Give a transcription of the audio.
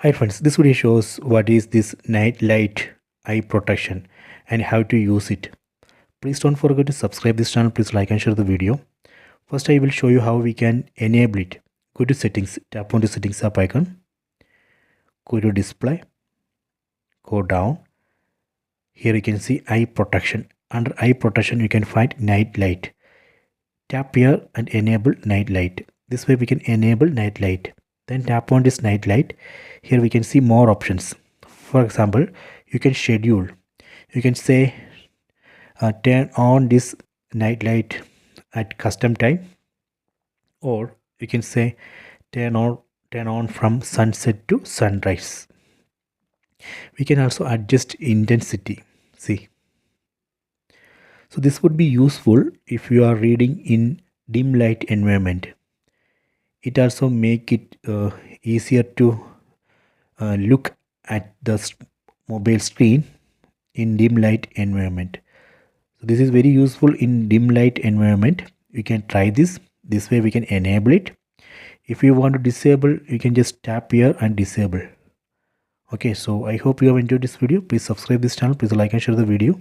Hi friends, this video shows what is this night light eye protection and how to use it. Please don't forget to subscribe this channel. Please like and share the video. First I will show you how we can enable it. Go to settings, tap on the settings app icon, go to display, go down. Here you can see eye protection. Under eye protection you can find night light. Tap here and enable night light. This way we can enable night light. Then tap on this night light. Here we can see more options. For example, you can schedule. You can say turn on this night light at custom time, or you can say turn on from sunset to sunrise. We can also adjust intensity. See, so this would be useful if you are reading in dim light environment. It also make it easier to look at the mobile screen in dim light environment. So this is very useful in dim light environment. You can try this way we can enable it. If you want to disable, you can just tap here and disable. Okay, so I hope you have enjoyed this video. Please subscribe this channel. Please like and share the video.